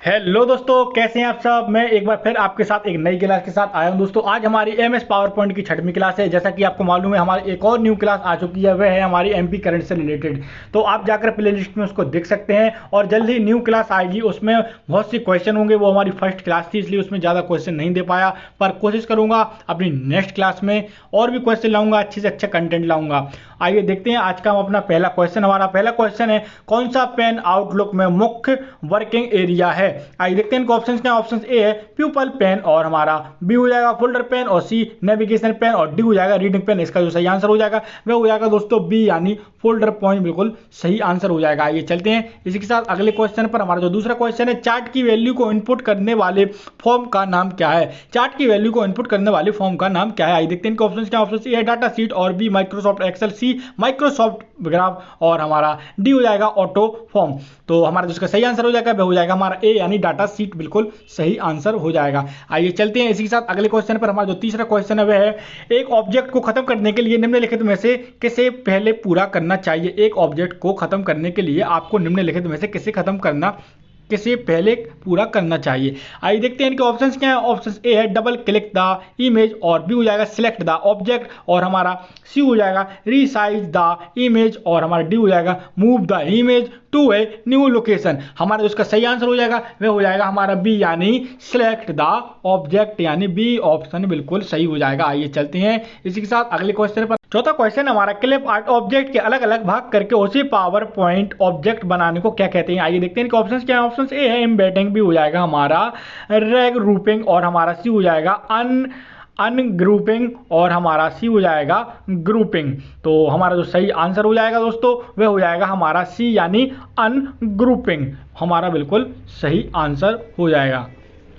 Hello दोस्तों, कैसे हैं आप सब। मैं एक बार फिर आपके साथ एक नई क्लास के साथ आया हूं दोस्तों। आज हमारी एमएस पावर पॉइंट की 6वीं क्लास है। जैसा कि आपको मालूम है, हमारी एक और न्यू क्लास आ चुकी है, वह है हमारी एमपी करंट से रिलेटेड। तो आप जाकर प्ले लिस्ट में उसको देख सकते हैं और जल्द ही न्यू क्लास आएगी। उसमें बहुत सी क्वेश्चन होंगे। वो हमारी फर्स्ट क्लास थी, इसलिए उसमें ज़्यादा क्वेश्चन नहीं दे पाया, पर कोशिश करूंगा अपनी नेक्स्ट क्लास में और भी क्वेश्चन लाऊंगा, अच्छे से अच्छा कंटेंट लाऊंगा। आइए देखते हैं आज का अपना पहला क्वेश्चन। हमारा पहला क्वेश्चन है, कौन सा पेन आउटलुक में मुख्य वर्किंग एरिया है। आइए देखते हैं ऑप्शन क्या। ऑप्शन ए है प्यूपल पेन, और हमारा बी हो जाएगा फोल्डर पेन, और सी नेविगेशन पेन, और डी हो जाएगा रीडिंग पेन। इसका जो सही आंसर हो जाएगा वह हो जाएगा दोस्तों बी, यानी फोल्डर पॉइंट बिल्कुल सही आंसर हो जाएगा। आइए चलते हैं इसी के साथ अगले क्वेश्चन पर। हमारा जो दूसरा क्वेश्चन है, चार्ट की वैल्यू को इनपुट करने वाले फॉर्म का नाम क्या है। चार्ट की वैल्यू को इनपुट करने वाले फॉर्म का नाम क्या है। आइए देखते हैं इनके ऑप्शन क्या। ऑप्शन ए है डाटा शीट, और B Microsoft Excel, C Microsoft graph, और हमारा डी हो जाएगा ऑटो फॉर्म। तो हमारा जिसका सही आंसर हो जाएगा वह हो जाएगा हमारा ए, यानी डाटा शीट बिल्कुल सही आंसर हो जाएगा। आइए चलते हैं इसी के साथ अगले क्वेश्चन पर। हमारा जो तीसरा क्वेश्चन है वह है, एक ऑब्जेक्ट को खत्म करने के लिए निम्नलिखित में से किसे पहले पूरा करना चाहिए। एक ऑब्जेक्ट को खत्म करने के लिए आपको निम्नलिखित में से किसे पहले पूरा करना चाहिए। आइए देखते हैं इनके ऑप्शंस क्या है। ऑप्शन ए है डबल क्लिक द इमेज, और बी हो जाएगा सिलेक्ट द ऑब्जेक्ट, और हमारा सी हो जाएगा रीसाइज द इमेज, और हमारा डी हो जाएगा move the image to a new location. हमारा जो इसका सही आंसर हो जाएगा वह हो जाएगा हमारा बी, यानी सिलेक्ट द ऑब्जेक्ट, यानी बी ऑप्शन बिल्कुल सही हो जाएगा। आइए चलते हैं इसी के साथ अगले क्वेश्चन पर। चौथा क्वेश्चन हमारा, क्लिप आर्ट ऑब्जेक्ट के अलग अलग भाग करके उसी पावर पॉइंट ऑब्जेक्ट बनाने को क्या कहते हैं। आइए देखते हैं इनके ऑप्शंस क्या है। ऑप्शन ए है एम्बेडिंग, बी हो जाएगा हमारा रैग ग्रुपिंग, और हमारा सी हो जाएगा अनग्रुपिंग, और हमारा सी हो जाएगा ग्रुपिंग। तो हमारा जो सही आंसर हो जाएगा दोस्तों वह हो जाएगा हमारा सी, यानी अनग्रुपिंग। हमारा बिल्कुल सही आंसर हो जाएगा।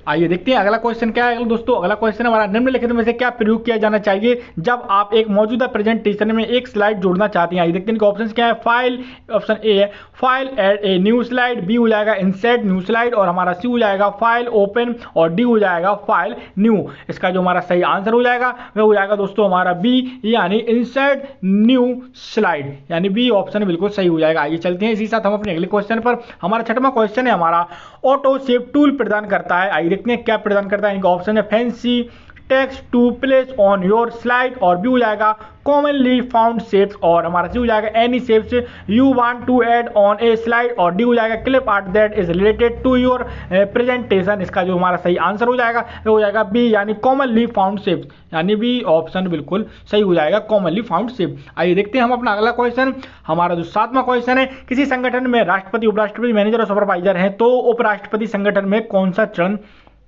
आइए देखते हैं अगला क्वेश्चन क्या है दोस्तों। अगला क्वेश्चन हमारा, निम्नलिखित में से क्या प्रयोग किया जाना चाहिए जब आप एक मौजूदा प्रेजेंटेशन में एक स्लाइड जोड़ना चाहते हैं। आइए देखते हैं इनके ऑप्शंस क्या है। फाइल, ऑप्शन ए है file add a new slide, B हो जाएगा इंसर्ट न्यू स्लाइड, और हमारा सी हो जाएगा फाइल ओपन, और डी हो जाएगा फाइल न्यू। इसका जो हमारा सही आंसर हो जाएगा वह हो जाएगा दोस्तों हमारा बी, यानी इंसर्ट न्यू स्लाइड, यानी बी ऑप्शन बिल्कुल सही हो जाएगा। आइए चलते हैं इसी साथ हम अपने अगले क्वेश्चन पर। हमारा छठवां क्वेश्चन है हमारा, ऑटो शेप टूल प्रदान करता है। आइए देखते हैं क्या प्रदान करता है। इनका ऑप्शन है fancy text to place on your slide, और बी हो जाएगा कॉमनली फाउंड शेप्स, और हमारा सी हो जाएगा any shapes you want to add on a slide, और डी हो जाएगा clip art that is related to your presentation. इसका जो हमारा सही आंसर हो जाएगा वो हो जाएगा बी, यानी कॉमनली फाउंड शेप्स, यानी बी ऑप्शन बिल्कुल सही हो जाएगा कॉमनली फाउंड शेप। आइए देखते हैं हम अपना अगला क्वेश्चन। हमारा जो सातवां क्वेश्चन है, किसी संगठन में राष्ट्रपति, उपराष्ट्रपति, मैनेजर और सुपरवाइजर हैं, तो उपराष्ट्रपति संगठन में कौन सा चरण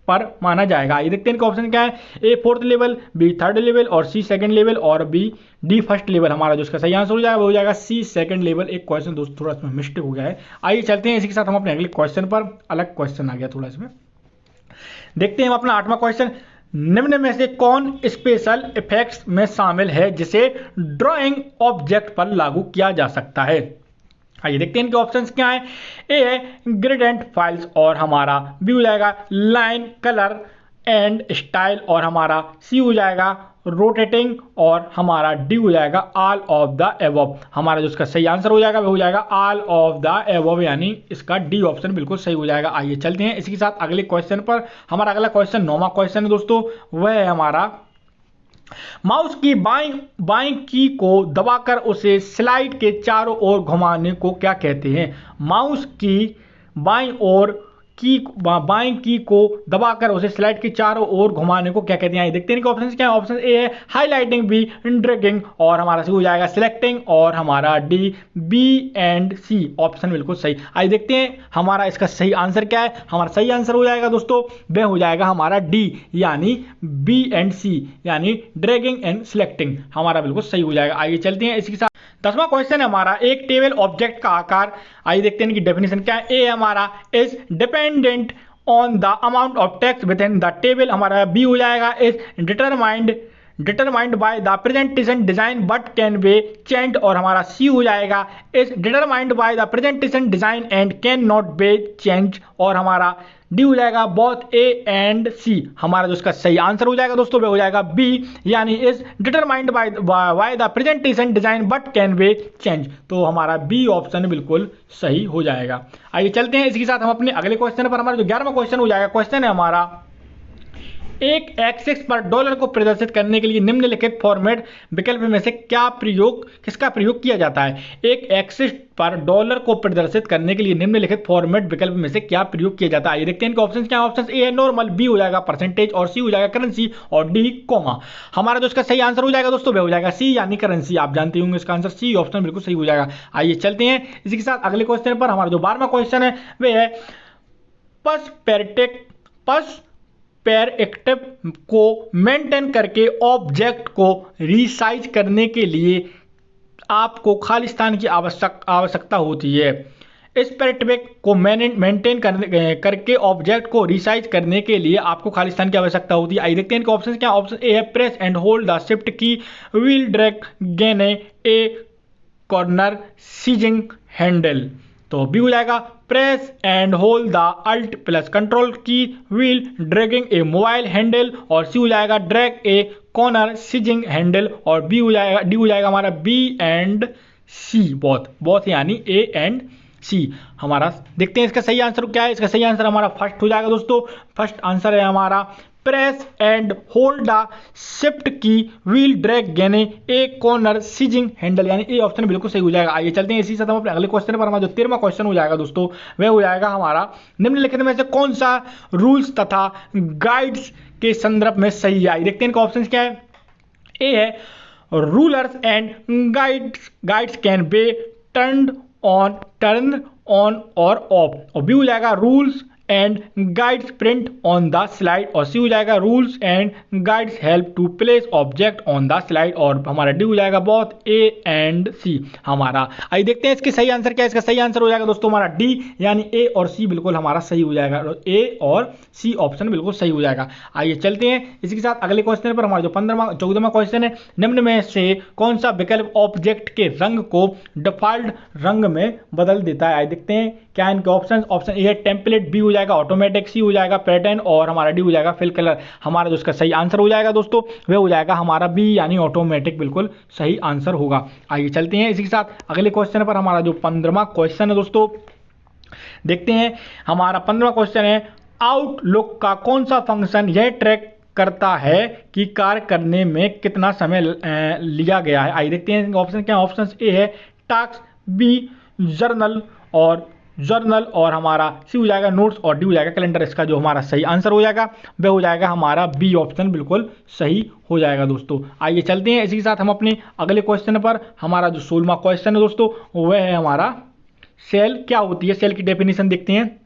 पर माना जाएगा। आइए देखते हैं इनका ऑप्शन क्या है। A fourth level, B third level, और सी सेकंड लेवल, और बी डी फर्स्ट लेवल। हमारा जो इसका सही आंसर हो जाएगा वो हो जाएगा सी सेकंड लेवल। एक क्वेश्चन दोस्तों थोड़ा इसमें मिस्टेक हो गया है। आइए चलते हैं इसी के साथ हम अपने अगले क्वेश्चन पर। अलग क्वेश्चन आ गया थोड़ा इसमें। देखते हैं हम अपना आठवां क्वेश्चन, निम्न में से कौन स्पेशल इफेक्ट्स में शामिल है जिसे ड्राइंग ऑब्जेक्ट पर लागू किया जा सकता है। आइए देखते हैं इनके ऑप्शंस क्या हैं। ए है ग्रेडिएंट फाइल्स, और हमारा बी हो जाएगा लाइन कलर एंड स्टाइल, और हमारा सी हो जाएगा रोटेटिंग, और हमारा डी हो जाएगा ऑल ऑफ द एबव। हमारा जो इसका सही आंसर हो जाएगा वो हो जाएगा ऑल ऑफ द एबव, यानी इसका डी ऑप्शन बिल्कुल सही हो जाएगा। आइए चलते हैं इसी के साथ अगले क्वेश्चन पर। हमारा अगला क्वेश्चन नौवां क्वेश्चन है दोस्तों, वह है हमारा, माउस की बाईं की को दबाकर उसे स्लाइड के चारों ओर घुमाने को क्या कहते हैं। माउस की बाईं की को दबाकर उसे स्लाइड के चारों ओर घुमाने को क्या कहते हैं। देखते हैं इनके ऑप्शंस क्या है। ऑप्शन ए है हाईलाइटिंग, बी ड्रैगिंग, और हमारा सी हो जाएगा सिलेक्टिंग, और हमारा D B and C option बिल्कुल सही। आइए देखते हैं हमारा इसका सही आंसर क्या है। हमारा सही आंसर हो जाएगा दोस्तों वह हो जाएगा हमारा डी, यानी बी एंड सी, यानी ड्रैगिंग एंड सिलेक्टिंग। हमारा बिल्कुल सही हो जाएगा। आइए चलते हैं इसके साथ 10वां क्वेश्चन है हमारा, एक टेबल ऑब्जेक्ट का आकार। आइए देखते हैं इनकी डेफिनेशन क्या है। ए हमारा is dependent on the amount of text with in the table, हमारा बी हो जाएगा is determined by the presentation design but can be change, और हमारा सी हो जाएगा is determined by the presentation design and can not be change, और हमारा D हो जाएगा बोथ ए एंड सी। हमारा जो इसका सही आंसर हो जाएगा दोस्तों वह हो जाएगा बी, यानी is determined by the presentation design but can be change. तो हमारा बी ऑप्शन बिल्कुल सही हो जाएगा। आइए चलते हैं इसके साथ हम अपने अगले क्वेश्चन पर। हमारा जो 11वां क्वेश्चन हो जाएगा, क्वेश्चन है हमारा एक एक्सिस पर डॉलर को प्रदर्शित करने के लिए निम्नलिखित फॉर्मेट विकल्प में से किसका प्रयोग किया जाता है। एक एक्सिस पर डॉलर को प्रदर्शित करने के लिए निम्नलिखित फॉर्मेट विकल्प में से क्या प्रयोग किया जाता है। ये देखते हैं इनके ऑप्शंस क्या है। ऑप्शन ए है नॉर्मल, बी हो जाएगा परसेंटेज, और सी हो जाएगा करेंसी, और डी कॉमा। हमारा जो इसका सही आंसर हो जाएगा दोस्तों वह हो जाएगा सी, यानी करेंसी। आप जानते होंगे इसका आंसर सी ऑप्शन बिल्कुल सही हो जाएगा। आइए चलते हैं इसी के साथ अगले क्वेश्चन पर। हमारा जो 12वां क्वेश्चन है वह है पर्सपेक्टिव को मेंटेन करके ऑब्जेक्ट को रिसाइज करने के लिए आपको खाली स्थान की आवश्यकता होती है। इस पर्सपेक्टिव को मेंटेन करके ऑब्जेक्ट को रिसाइज करने के लिए आपको खाली स्थान की आवश्यकता होती है। आइए देखते हैं इनके ऑप्शन क्या। ऑप्शन ए है press and hold the shift key while dragging a corner sizing handle. तो बी हो जाएगा press and hold the alt plus control key while dragging a mobile handle, और सी हो जाएगा drag a corner sizing handle, और D हो जाएगा हमारा बी एंड सी बोथ यानी ए एंड सी। हमारा देखते हैं इसका सही आंसर क्या है। इसका सही आंसर हमारा फर्स्ट हो जाएगा दोस्तों। फर्स्ट आंसर है हमारा press and hold the shift key while dragging a corner sizing handle, यानी ए ऑप्शन बिल्कुल सही हो जाएगा। आइए चलते हैं इसी साथ हम अपने अगले क्वेश्चन पर। हमारा जो 13वां क्वेश्चन हो जाएगा दोस्तों वह हो जाएगा हमारा निम्नलिखित में से कौन सा रूल्स तथा गाइड्स के संदर्भ में सही है। देखते हैं इनका ऑप्शन क्या है। ए है rulers and guides can be turn on और ऑफ, और बी हो जाएगा rules and guides print on the slide, और सी हो जाएगा rules and guides help to place object on the slide, और हमारा डी हो जाएगा बोथ ए एंड सी। हमारा आइए देखते हैं इसके सही आंसर क्या है। इसका सही आंसर हो जाएगा दोस्तों हमारा डी, यानी ए और सी बिल्कुल हमारा सही हो जाएगा। ए और सी ऑप्शन बिल्कुल सही हो जाएगा। आइए चलते हैं इसके साथ अगले क्वेश्चन पर। हमारा जो 14वां क्वेश्चन है, निम्न में से कौन सा विकल्प ऑब्जेक्ट के रंग को डिफॉल्ट रंग में बदल देता है। आइए देखते हैं क्या इनके ऑप्शन। ऑप्शन ए है टेम्पलेट, बी हो जाएगा ऑटोमेटिक, सी हो जाएगा पैटर्न, और हमारा डी हो जाएगा फिल कलर। हमारा जो इसका सही आंसर हो जाएगा दोस्तों वह हो जाएगा हमारा बी, यानी ऑटोमेटिक बिल्कुल सही आंसर होगा। आइए चलते हैं इसी के साथ अगले क्वेश्चन पर। हमारा जो 15वां क्वेश्चन है दोस्तों, देखते हैं हमारा 15वां क्वेश्चन है आउटलुक का कौन सा फंक्शन यह ट्रैक करता है कि कार्य करने में कितना समय लिया गया है। आइए देखते हैं ऑप्शन क्या। ऑप्शन ए है टास्क, बी जर्नल, और हमारा सी हो जाएगा नोट्स, और डी हो जाएगा कैलेंडर। इसका जो हमारा सही आंसर हो जाएगा वह हो जाएगा हमारा बी ऑप्शन बिल्कुल सही हो जाएगा दोस्तों। आइए चलते हैं इसी के साथ हम अपने अगले क्वेश्चन पर। हमारा जो 16वां क्वेश्चन है दोस्तों वह है हमारा सेल क्या होती है, सेल की डेफिनेशन देखते हैं।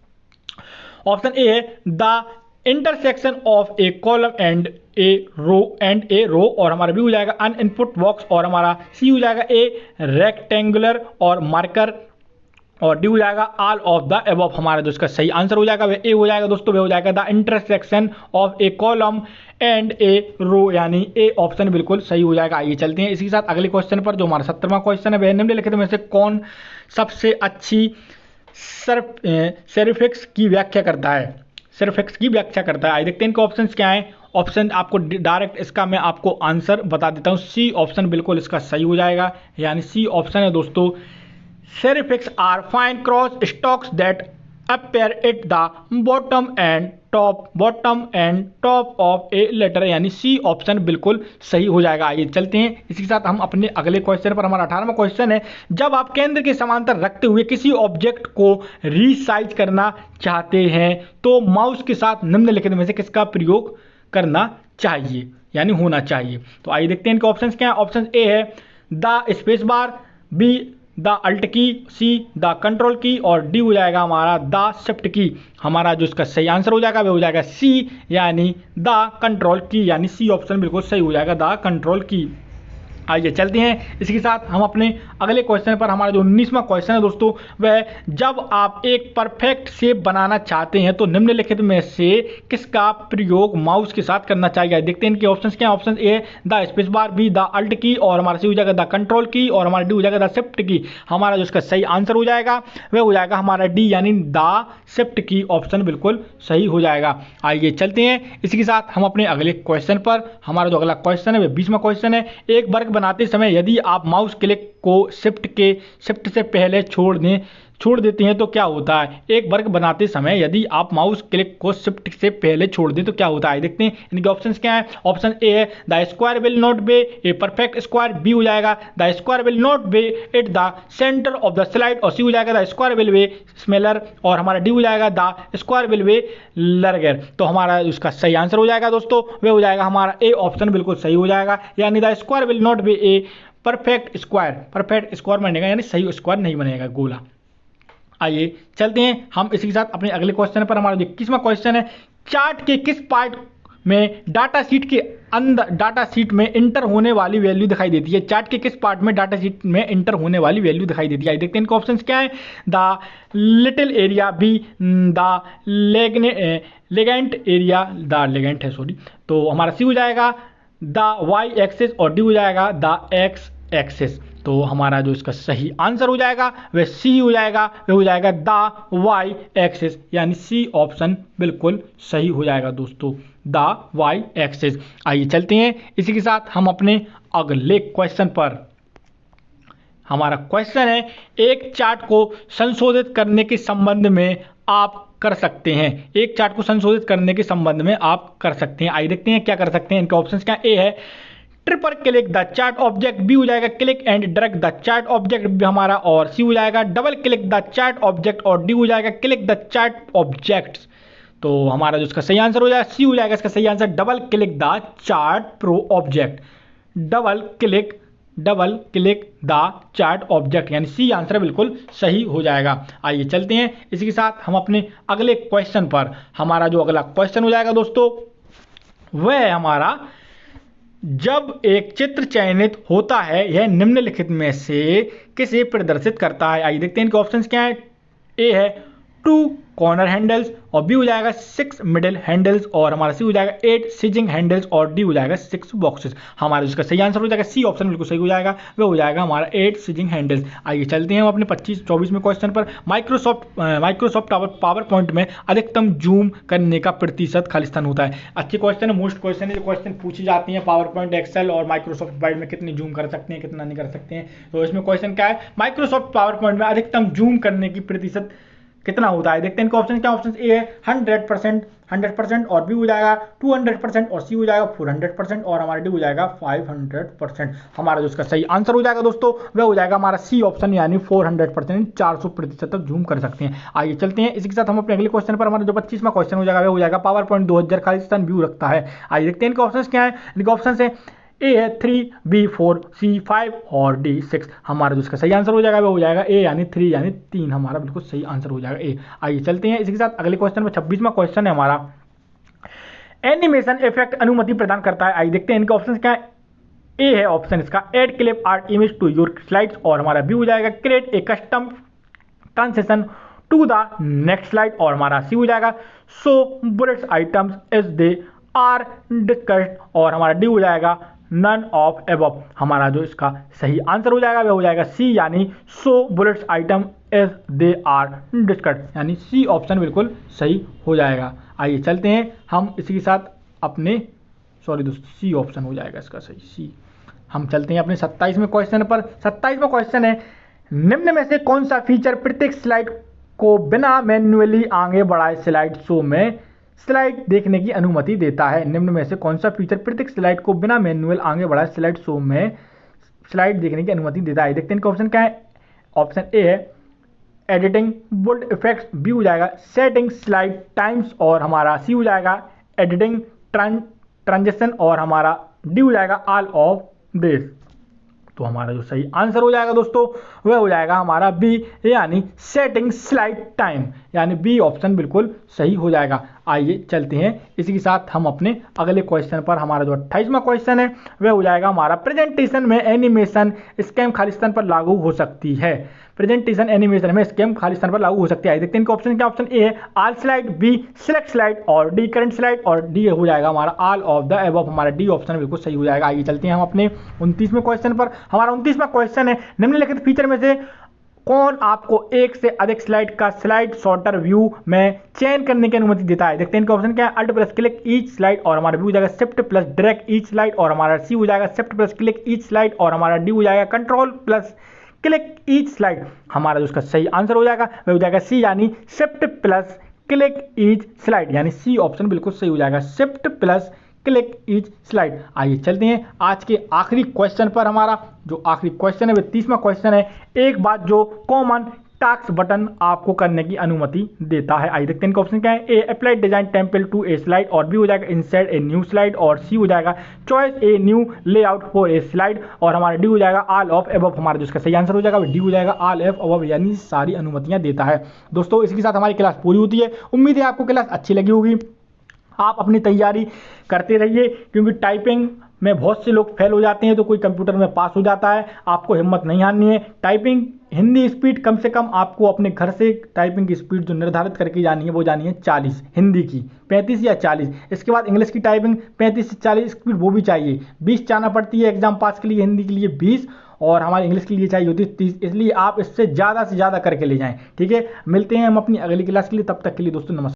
ऑप्शन ए है the intersection of a column and a row, और हमारा बी हो जाएगा अन इनपुट बॉक्स, और हमारा सी हो जाएगा ए रेक्टेंगुलर और मार्कर, और डी हो जाएगा ऑल ऑफ द अबव। हमारा जो इसका सही आंसर हो जाएगा वह ए हो जाएगा दोस्तों। वह हो जाएगा the intersection of a column and a row, यानी ए ऑप्शन बिल्कुल सही हो जाएगा। आइए चलते हैं इसी के साथ अगले क्वेश्चन पर। जो हमारा 17वां क्वेश्चन है वह निम्नलिखित में से कौन सबसे अच्छी सेरिफिक्स की व्याख्या करता है। आइए देखते हैं इनके ऑप्शन क्या है। ऑप्शन आपको डायरेक्ट इसका मैं आपको आंसर बता देता हूँ। सी ऑप्शन बिल्कुल इसका सही हो जाएगा, यानी सी ऑप्शन है दोस्तों serifs are fine cross strokes that appear at the bottom and top of a letter, यानी सी ऑप्शन बिल्कुल सही हो जाएगा। आइए चलते हैं इसी के साथ हम अपने अगले क्वेश्चन पर। हमारा 18वां क्वेश्चन है, जब आप केंद्र के समांतर रखते हुए किसी ऑब्जेक्ट को रीसाइज करना चाहते हैं तो माउस के साथ निम्नलिखित में से किसका प्रयोग करना चाहिए, यानी होना चाहिए। तो आइए देखते हैं इनके ऑप्शंस क्या है। ऑप्शन ए है the space bar, B the alt key, C the control की, और डी हो जाएगा हमारा द शिफ्ट की। हमारा जो इसका सही आंसर हो जाएगा वह हो जाएगा सी, यानी द कंट्रोल की, यानी सी ऑप्शन बिल्कुल सही हो जाएगा द कंट्रोल की। आइए चलते हैं इसके साथ हम अपने अगले क्वेश्चन पर। हमारा जो 19वां क्वेश्चन है दोस्तों, वह जब आप एक परफेक्ट शेप बनाना चाहते हैं तो निम्नलिखित में से किसका प्रयोग माउस के साथ करना चाहिए। देखते हैं इनके ऑप्शंस क्या हैं। Option A the space bar, B the alt key, और हमारा सी हो जाएगा द कंट्रोल की, और हमारा डी हो जाएगा द शिफ्ट की। हमारा जो इसका सही आंसर हो जाएगा वह हो जाएगा हमारा डी यानी द शिफ्ट की ऑप्शन बिल्कुल सही हो जाएगा। आइए चलते हैं इसके साथ हम अपने अगले क्वेश्चन पर। हमारा जो अगला क्वेश्चन है वह 20वां क्वेश्चन है। एक वर्ग बनाते समय यदि आप माउस क्लिक को शिफ्ट से पहले छोड़ देते हैं तो क्या होता है। एक वर्ग बनाते समय यदि आप माउस क्लिक को शिफ्ट से पहले छोड़ दें तो क्या होता है। देखते हैं इनके ऑप्शंस क्या हैं। ऑप्शन ए है the square will not be a perfect square, B हो जाएगा the square will not be at the centre of the slide, और सी हो जाएगा the square will be smaller, और हमारा डी हो जाएगा the square will be larger. तो हमारा उसका सही आंसर हो जाएगा दोस्तों, वह हो जाएगा हमारा ए ऑप्शन बिल्कुल सही हो जाएगा, यानी the square will not be a perfect square बनेगा, यानी सही स्क्वायर नहीं बनेगा, गोला। आइए चलते हैं हम इसी के साथ अपने अगले क्वेश्चन पर। हमारा 21वां क्वेश्चन है चार्ट के किस पार्ट में डाटा शीट में इंटर होने वाली वैल्यू दिखाई देती है। चार्ट के किस पार्ट में डाटा शीट में इंटर होने वाली वैल्यू दिखाई देती है। देखते हैं इनके ऑप्शंस क्या है। The little area, B the legend area, the legend है सॉरी, तो हमारा सी हो जाएगा द वाई एक्सिस, और डी हो जाएगा द एक्स एक्सिस। तो हमारा जो इसका सही आंसर हो जाएगा वह सी हो जाएगा, वह हो जाएगा द वाई एक्सिस, यानी सी ऑप्शन बिल्कुल सही हो जाएगा दोस्तों, द वाई एक्सिस। आइए चलते हैं इसी के साथ हम अपने अगले क्वेश्चन पर। हमारा क्वेश्चन है एक चार्ट को संशोधित करने के संबंध में आप कर सकते हैं। एक चार्ट को संशोधित करने के संबंध में आप कर सकते हैं। आइए देखते हैं क्या कर सकते हैं। इनके ऑप्शंस क्या। ए है triple click the chart object, B हो जाएगा click and drag the chart object हमारा, और सी हो जाएगा double click the chart object, और डी हो जाएगा क्लिक द चार्ट ऑब्जेक्ट्स। तो हमारा जो इसका सही आंसर हो जाएगा सी हो जाएगा इसका सही answer, double click the chart pro object, double click the chart object, यानी सी आंसर बिल्कुल सही हो जाएगा। आइए चलते हैं इसी के साथ हम अपने अगले क्वेश्चन पर। हमारा जो अगला क्वेश्चन हो जाएगा दोस्तों वह है हमारा जब एक चित्र चयनित होता है यह निम्नलिखित में से किसे प्रदर्शित करता है। आइए देखते हैं इनके ऑप्शंस क्या है। ए है 2 कॉर्नर हैंडल्स, और बी हो जाएगा 6 मिडिल हैंडल्स, और हमारा सी हो जाएगा 8 सिजिंग हैंडल्स, और डी हो जाएगा 6 बॉक्सेस। हमारा इसका सही आंसर हो जाएगा सी ऑप्शन बिल्कुल सही हो जाएगा, वह हो जाएगा हमारा 8 सिजिंग हैंडल्स। आइए चलते हैं हम अपने 24वें क्वेश्चन पर। माइक्रोसॉफ्ट पावर पॉइंट में अधिकतम जूम करने का प्रतिशत खाली स्थान होता है। अच्छे क्वेश्चन है, मोस्ट क्वेश्चन है, जो क्वेश्चन पूछी जाती है पावर पॉइंट, एक्सेल और माइक्रोसॉफ्ट वर्ड में कितनी जूम कर सकते हैं कितना नहीं कर सकते हैं। तो इसमें क्वेश्चन क्या है, माइक्रोसॉफ्ट पावर पॉइंट में अधिकतम जूम करने की प्रतिशत कितना होता है। देखते हैं इनका ऑप्शन क्या। ऑप्शन ए है 100%, और बी हो जाएगा 200%, और सी हो जाएगा 400%, और हमारा डी हो जाएगा 500%। हमारा जो इसका सही आंसर हो जाएगा दोस्तों वह हो जाएगा हमारा सी ऑप्शन, यानी 400%, 400% तक जूम कर सकते हैं। आइए चलते हैं इसी के साथ हम अपने अगले क्वेश्चन पर। हमारा जो 25वां क्वेश्चन हो जाएगा वह हो जाएगा पावर पॉइंट 2000 खाली स्थान व्यू रखता है। आइए देखते हैं इनके ऑप्शन क्या है। इनके ऑप्शन है ए है 3, बी 4, सी 5, और डी 6। हमारा जो इसका सही आंसर हो जाएगा वो हो जाएगा ए यानी 3 यानी 3, हमारा बिल्कुल सही आंसर हो जाएगा ए। आइए चलते हैं इसी के साथ अगले क्वेश्चन में। 26वां क्वेश्चन है हमारा एनिमेशन इफेक्ट अनुमति प्रदान करता है। आइए देखते हैं इनके ऑप्शन क्या है। ए है ऑप्शन इसका add clip art image to your slides, और हमारा बी हो जाएगा create a custom transition to the next slide, और हमारा सी हो जाएगा show bullets items as they are discussed, और हमारा डी हो जाएगा नन ऑफ एबव। हमारा जो इसका सही आंसर हो जाएगा वह हो जाएगा सी यानी show bullets item as they are discussed, यानी सी ऑप्शन बिल्कुल सही हो जाएगा। आइए चलते हैं हम इसी के साथ अपने दोस्तों सी ऑप्शन हो जाएगा इसका सही सी। हम चलते हैं अपने 27वें क्वेश्चन पर। 27वां क्वेश्चन है निम्न में से कौन सा फीचर प्रत्येक स्लाइड को बिना मैन्युअली आगे बढ़ाए स्लाइड शो में स्लाइड देखने की अनुमति देता है। निम्न में से कौन सा फीचर प्रत्येक स्लाइड को बिना मैनुअल आगे बढ़ाए स्लाइड शो में स्लाइड देखने की अनुमति देता है। देखते हैं इनका ऑप्शन क्या है। ऑप्शन ए है एडिटिंग बोल्ड इफेक्ट्स, बी हो जाएगा सेटिंग स्लाइड टाइम्स, और हमारा सी हो जाएगा एडिटिंग ट्रांजिशन, और हमारा डी हो जाएगा ऑल ऑफ दिस। तो हमारा जो सही आंसर हो जाएगा दोस्तों वह हो जाएगा हमारा बी यानी सेटिंग स्लाइड टाइम, यानी बी ऑप्शन बिल्कुल सही हो जाएगा। आइए चलते हैं इसी के साथ हम अपने अगले क्वेश्चन पर। हमारा जो 28वां क्वेश्चन है वह हो जाएगा हमारा, प्रेजेंटेशन में एनिमेशन स्कैम खालिस्तान पर लागू हो सकती है। प्रेजेंटेशन एनिमेशन में स्कैम खालिस्तान पर लागू हो सकती है। देखते हैं इनका ऑप्शन क्या। ऑप्शन ए है all slide, B select slide, और डी करंट स्लाइड, और डी हो जाएगा हमारा ऑल ऑफ द अबव। हमारा डी ऑप्शन बिल्कुल सही हो जाएगा। आइए चलते हैं हम अपने 29वें क्वेश्चन पर। हमारा 29वां क्वेश्चन है, निम्नलिखित फीचर में से कौन आपको एक से अधिक स्लाइड का स्लाइड सॉर्टर व्यू में चयन करने की अनुमति देता है। देखते हैं इनका ऑप्शन क्या है। Alt plus click each slide, और हमारा बी हो जाएगा shift plus drag each slide, और हमारा सी हो जाएगा shift plus click each slide, और हमारा डी हो जाएगा control plus click each slide. हमारा जो उसका सही आंसर हो जाएगा वह हो जाएगा सी, यानी shift plus click each slide, यानी सी ऑप्शन बिल्कुल सही हो जाएगा, shift plus click each slide. आइए चलते हैं आज के आखिरी क्वेश्चन पर। हमारा जो आखिरी क्वेश्चन है वह 30वां क्वेश्चन है, एक बात जो कॉमन टास्क बटन आपको करने की अनुमति देता है। आइए देखते हैं इनका ऑप्शन क्या है। A apply design template to a slide, और बी हो जाएगा इंसर्ट ए न्यू स्लाइड, और सी हो जाएगा choice a new layout for a slide, और हमारा डी हो जाएगा ऑल ऑफ अबव। हमारा जो इसका सही आंसर हो जाएगा डी हो जाएगा ऑल ऑफ अबव, यानी सारी अनुमतियां देता है। दोस्तों इसी के साथ हमारी क्लास पूरी होती है। उम्मीद है आपको क्लास अच्छी लगी होगी। आप अपनी तैयारी करते रहिए, क्योंकि टाइपिंग में बहुत से लोग फेल हो जाते हैं तो कोई कंप्यूटर में पास हो जाता है। आपको हिम्मत नहीं हारनी है। टाइपिंग हिंदी स्पीड कम से कम आपको अपने घर से टाइपिंग की स्पीड जो निर्धारित करके जानी है वो जानी है 40, हिंदी की 35 या 40। इसके बाद इंग्लिश की टाइपिंग 35 से 40 स्पीड वो भी चाहिए। 20 जाना पड़ती है एग्जाम पास के लिए, हिंदी के लिए 20, और हमारे इंग्लिश के लिए चाहिए होती है 30। इसलिए आप इससे ज़्यादा से ज़्यादा करके ले जाएं। ठीक है, मिलते हैं हम अपनी अगली क्लास के लिए। तब तक के लिए दोस्तों नमस्कार।